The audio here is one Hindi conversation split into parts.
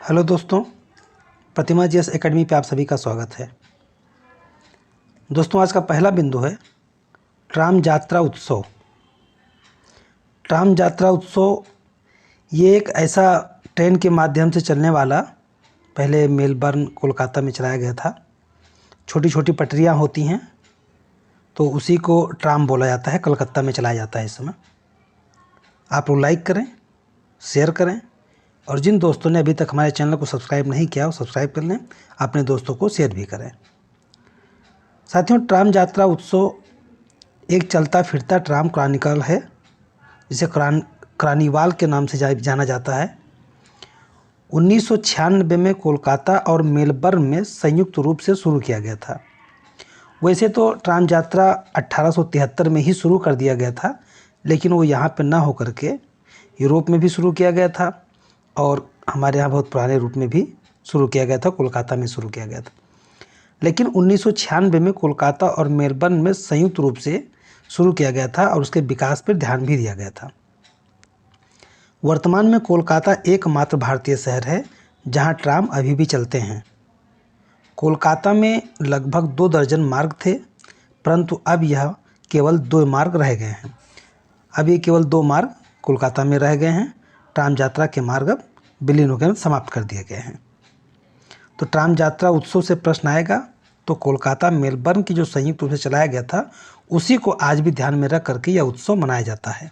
हेलो दोस्तों, प्रतिमा जीएस एकेडमी पे आप सभी का स्वागत है। दोस्तों, आज का पहला बिंदु है ट्राम यात्रा उत्सव। ट्राम यात्रा उत्सव ये एक ऐसा ट्रेन के माध्यम से चलने वाला, पहले मेलबर्न कोलकाता में चलाया गया था। छोटी छोटी पटरियाँ होती हैं तो उसी को ट्राम बोला जाता है। कलकत्ता में चलाया जाता है इस समय। आप लोग लाइक करें, शेयर करें और जिन दोस्तों ने अभी तक हमारे चैनल को सब्सक्राइब नहीं किया वो सब्सक्राइब कर लें, अपने दोस्तों को शेयर भी करें। साथियों, ट्राम यात्रा उत्सव एक चलता फिरता ट्राम क्रॉनिकल है, जिसे क्रानिवाल के नाम से जाना जाता है। 1996 में कोलकाता और मेलबर्न में संयुक्त रूप से शुरू किया गया था। वैसे तो ट्राम यात्रा 1873 में ही शुरू कर दिया गया था, लेकिन वो यहाँ पर ना होकर के यूरोप में भी शुरू किया गया था और हमारे यहाँ बहुत पुराने रूप में भी शुरू किया गया था, कोलकाता में शुरू किया गया था। लेकिन 1996 में कोलकाता और मेलबर्न में संयुक्त रूप से शुरू किया गया था और उसके विकास पर ध्यान भी दिया गया था। वर्तमान में कोलकाता एकमात्र भारतीय शहर है जहां ट्राम अभी भी चलते हैं। कोलकाता में लगभग 2 दर्जन मार्ग थे, परंतु अब यह केवल 2 मार्ग रह गए हैं। अब ये केवल 2 मार्ग कोलकाता में रह गए हैं। ट्राम यात्रा के मार्ग अब विलीन होकर समाप्त कर दिए गए हैं। तो ट्राम यात्रा उत्सव से प्रश्न आएगा तो कोलकाता मेलबर्न की जो संयुक्त रूप से चलाया गया था उसी को आज भी ध्यान में रख करके यह उत्सव मनाया जाता है।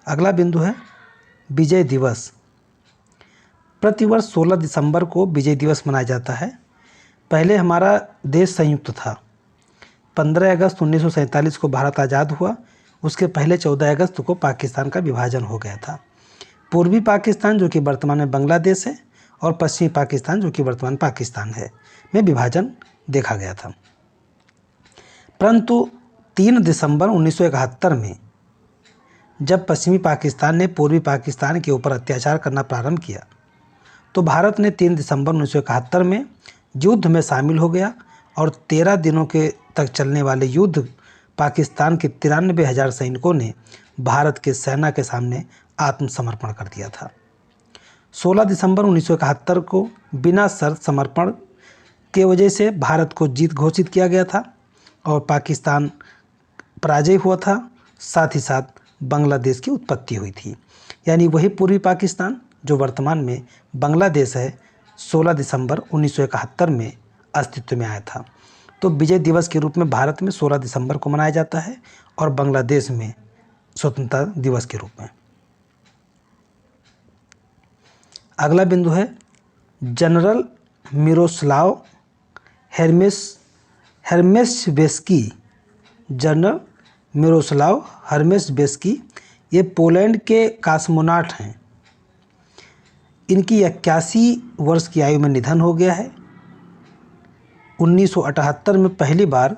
अगला बिंदु है विजय दिवस। प्रतिवर्ष 16 दिसंबर को विजय दिवस मनाया जाता है। पहले हमारा देश संयुक्त था। 15 अगस्त 1947 को भारत आज़ाद हुआ। उसके पहले 14 अगस्त को पाकिस्तान का विभाजन हो गया था। पूर्वी पाकिस्तान, जो कि वर्तमान में बांग्लादेश है, और पश्चिमी पाकिस्तान, जो कि वर्तमान पाकिस्तान है, में विभाजन देखा गया था। परंतु 3 दिसंबर 1971 में जब पश्चिमी पाकिस्तान ने पूर्वी पाकिस्तान के ऊपर अत्याचार करना प्रारंभ किया तो भारत ने 3 दिसंबर 1971 में युद्ध में शामिल हो गया और 13 दिनों के तक चलने वाले युद्ध पाकिस्तान के 93,000 सैनिकों ने भारत के सेना के सामने आत्मसमर्पण कर दिया था। 16 दिसंबर 1971 को बिना शर्त समर्पण के वजह से भारत को जीत घोषित किया गया था और पाकिस्तान पराजय हुआ था। साथ ही साथ बांग्लादेश की उत्पत्ति हुई थी, यानी वही पूर्वी पाकिस्तान जो वर्तमान में बांग्लादेश है 16 दिसंबर 1971 में अस्तित्व में आया था। तो विजय दिवस के रूप में भारत में 16 दिसंबर को मनाया जाता है और बांग्लादेश में स्वतंत्रता दिवस के रूप में। अगला बिंदु है जनरल मिरोस्लाव हेर्मेशवेस्की। जनरल मिरोस्लाव हेर्मेशवेस्की ये पोलैंड के कॉस्मोनॉट हैं। इनकी 81 वर्ष की आयु में निधन हो गया है। 1978 में पहली बार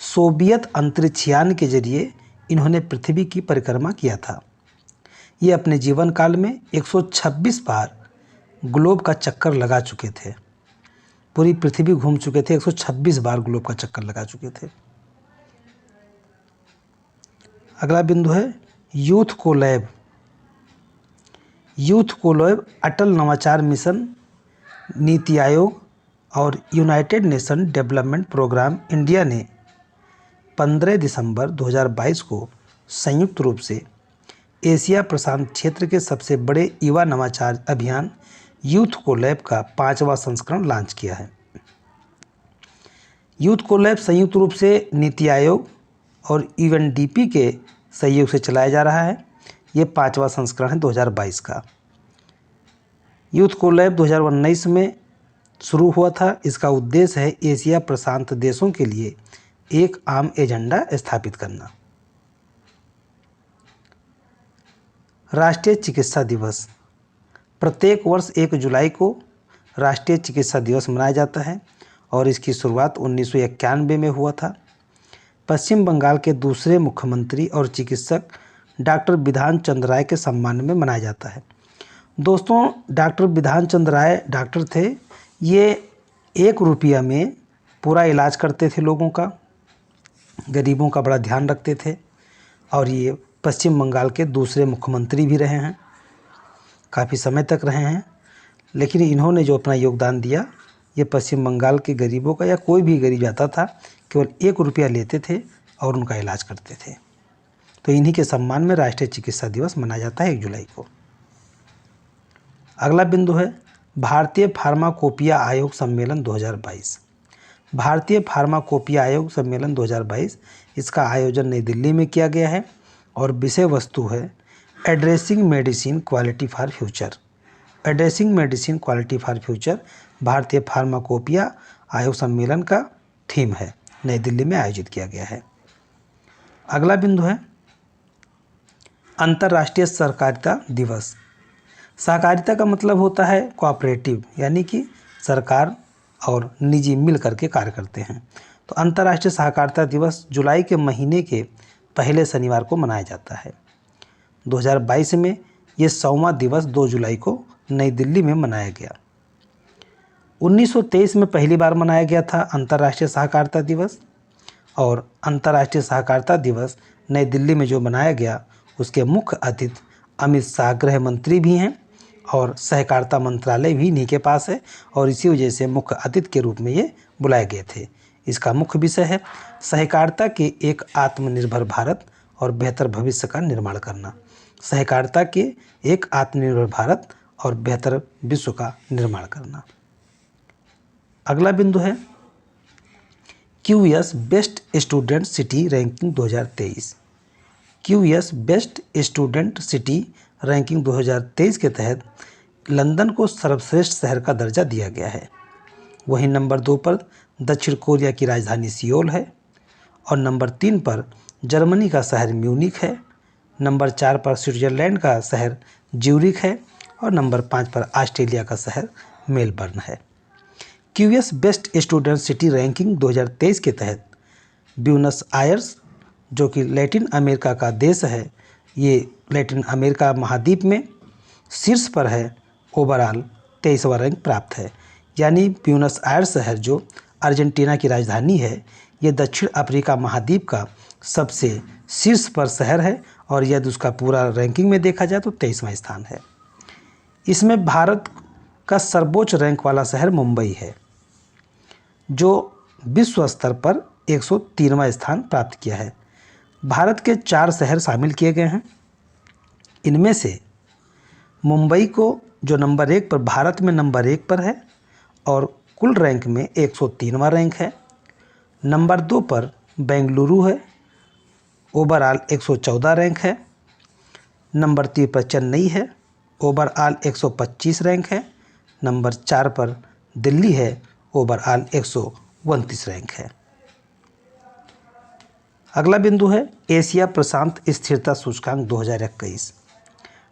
सोवियत अंतरिक्ष यान के जरिए इन्होंने पृथ्वी की परिक्रमा किया था। ये अपने जीवन काल में 126 बार ग्लोब का चक्कर लगा चुके थे। पूरी पृथ्वी घूम चुके थे, 126 बार ग्लोब का चक्कर लगा चुके थे। अगला बिंदु है youth collab. Youth collab Atal नवाचार मिशन, नीति आयोग और United Nation Development Programme India ने 15 दिसंबर 2022 को संयुक्त रूप से एशिया प्रशांत क्षेत्र के सबसे बड़े युवा नवाचार अभियान यूथ कोलैब का 5वां संस्करण लॉन्च किया है। यूथ कोलैब संयुक्त रूप से नीति आयोग और यूएनडीपी के सहयोग से चलाया जा रहा है। ये 5वां संस्करण है 2022 का। यूथ कोलैब 2019 में शुरू हुआ था। इसका उद्देश्य है एशिया प्रशांत देशों के लिए एक आम एजेंडा स्थापित करना। राष्ट्रीय चिकित्सा दिवस। प्रत्येक वर्ष 1 जुलाई को राष्ट्रीय चिकित्सा दिवस मनाया जाता है और इसकी शुरुआत 1991 में हुआ था। पश्चिम बंगाल के दूसरे मुख्यमंत्री और चिकित्सक डॉक्टर बिधान चंद्र राय के सम्मान में मनाया जाता है। दोस्तों, डॉक्टर बिधान चंद्र राय डॉक्टर थे। ये 1 रुपया में पूरा इलाज करते थे लोगों का, गरीबों का बड़ा ध्यान रखते थे और ये पश्चिम बंगाल के दूसरे मुख्यमंत्री भी रहे हैं। काफ़ी समय तक रहे हैं, लेकिन इन्होंने जो अपना योगदान दिया, ये पश्चिम बंगाल के गरीबों का या कोई भी गरीब जाता था, केवल 1 रुपया लेते थे और उनका इलाज करते थे। तो इन्हीं के सम्मान में राष्ट्रीय चिकित्सा दिवस मनाया जाता है 1 जुलाई को। अगला बिंदु है भारतीय फार्माकोपिया आयोग सम्मेलन 2022। भारतीय फार्माकोपिया आयोग सम्मेलन 2022, इसका आयोजन नई दिल्ली में किया गया है और विषय वस्तु है addressing medicine quality for future. Addressing medicine quality for future भारतीय फार्माकोपिया आयोग सम्मेलन का थीम है, नई दिल्ली में आयोजित किया गया है। अगला बिंदु है अंतर्राष्ट्रीय सहकारिता दिवस। सहकारिता का मतलब होता है कोऑपरेटिव, यानी कि सरकार और निजी मिल करके कार्य करते हैं। तो अंतर्राष्ट्रीय सहकारिता दिवस जुलाई के महीने के पहले शनिवार को मनाया जाता है। 2022 में ये 100वां दिवस 2 जुलाई को नई दिल्ली में मनाया गया। 1923 में पहली बार मनाया गया था अंतर्राष्ट्रीय सहकारिता दिवस, और अंतर्राष्ट्रीय सहकारिता दिवस नई दिल्ली में जो मनाया गया उसके मुख्य अतिथि अमित शाह गृह मंत्री भी हैं और सहकारिता मंत्रालय भी इन्हीं के पास है, और इसी वजह से मुख्य अतिथि के रूप में ये बुलाए गए थे। इसका मुख्य विषय है सहकारिता के एक आत्मनिर्भर भारत और बेहतर भविष्य का निर्माण करना। सहकारिता के एक आत्मनिर्भर भारत और बेहतर विश्व का निर्माण करना। अगला बिंदु है QS best student city ranking 2023। QS best student city ranking 2023 के तहत लंदन को सर्वश्रेष्ठ शहर का दर्जा दिया गया है। वहीं नंबर 2 पर दक्षिण कोरिया की राजधानी सियोल है, और नंबर 3 पर जर्मनी का शहर म्यूनिख है, नंबर 4 पर स्विट्जरलैंड का शहर ज्यूरिख है, और नंबर 5 पर ऑस्ट्रेलिया का शहर मेलबर्न है। QS best student city ranking 2023 के तहत ब्यूनस आयर्स, जो कि लैटिन अमेरिका का देश है, ये लैटिन अमेरिका महाद्वीप में शीर्ष पर है, ओवरऑल 23वां रैंक प्राप्त है। यानी ब्यूनस आयर्स शहर जो अर्जेंटीना की राजधानी है, ये दक्षिण अफ्रीका महाद्वीप का सबसे शीर्ष पर शहर है, और यदि उसका पूरा रैंकिंग में देखा जाए तो 23वां स्थान है। इसमें भारत का सर्वोच्च रैंक वाला शहर मुंबई है, जो विश्व स्तर पर 103वां स्थान प्राप्त किया है। भारत के 4 शहर शामिल किए गए हैं। इनमें से मुंबई को जो नंबर 1 पर, भारत में नंबर 1 पर है और कुल रैंक में 103वां रैंक है। नंबर 2 पर बेंगलुरु है, ओवरऑल 114 रैंक है। नंबर 3 पर चेन्नई है, ओवरऑल 125 रैंक है। नंबर 4 पर दिल्ली है, ओवरऑल 129 रैंक है। अगला बिंदु है एशिया प्रशांत स्थिरता सूचकांक 2021।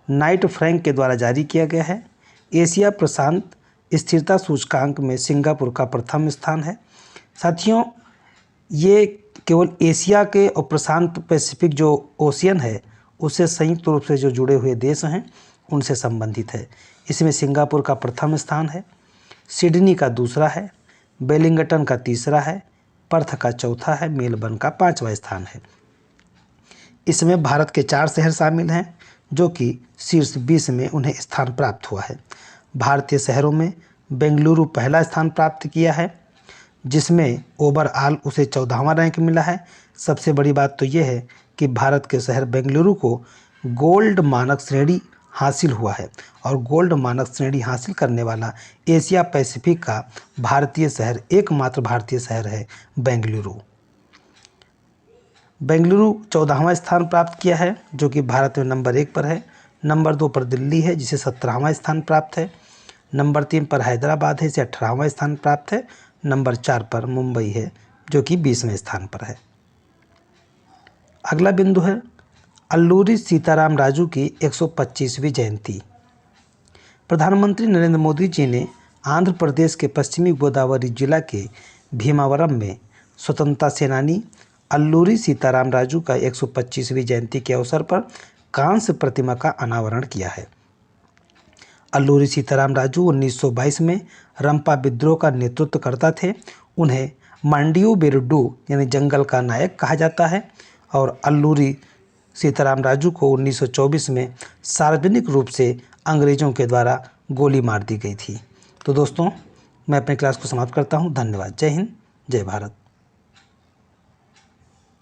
नाइट फ्रैंक के द्वारा जारी किया गया है। एशिया प्रशांत स्थिरता सूचकांक में सिंगापुर का प्रथम स्थान है। साथियों, ये केवल एशिया के और प्रशांत पैसिफिक जो ओशियन है उससे संयुक्त रूप से जो जुड़े हुए देश हैं उनसे संबंधित है। इसमें सिंगापुर का प्रथम स्थान है, सिडनी का दूसरा है, वेलिंगटन का तीसरा है, पर्थ का चौथा है, मेलबर्न का 5वां स्थान है। इसमें भारत के 4 शहर शामिल हैं जो कि शीर्ष 20 में उन्हें स्थान प्राप्त हुआ है। भारतीय शहरों में बेंगलुरु पहला स्थान प्राप्त किया है, जिसमें ओवरऑल उसे 14वां रैंक मिला है। सबसे बड़ी बात तो यह है कि भारत के शहर बेंगलुरु को गोल्ड मानक श्रेणी हासिल हुआ है, और गोल्ड मानक श्रेणी हासिल करने वाला एशिया पैसिफिक का भारतीय शहर, एकमात्र भारतीय शहर है बेंगलुरु। बेंगलुरु 14वां स्थान प्राप्त किया है, जो कि भारत में नंबर 1 पर है। नंबर 2 पर दिल्ली है, जिसे 17वां स्थान प्राप्त है। नंबर 3 पर हैदराबाद है, इसे 18वां स्थान प्राप्त है। नंबर 4 पर मुंबई है, जो कि 20वें स्थान पर है। अगला बिंदु है अल्लूरी सीताराम राजू की 125वीं जयंती। प्रधानमंत्री नरेंद्र मोदी जी ने आंध्र प्रदेश के पश्चिमी गोदावरी जिला के भीमावरम में स्वतंत्रता सेनानी अल्लूरी सीताराम राजू का 125वीं जयंती के अवसर पर कांस्य प्रतिमा का अनावरण किया है। अल्लूरी सीताराम राजू 1922 में रंपा विद्रोह का नेतृत्व करता थे। उन्हें मांडियो बेरुडू यानी जंगल का नायक कहा जाता है, और अल्लूरी सीताराम राजू को 1924 में सार्वजनिक रूप से अंग्रेज़ों के द्वारा गोली मार दी गई थी। तो दोस्तों, मैं अपने क्लास को समाप्त करता हूँ। धन्यवाद। जय हिंद, जय भारत।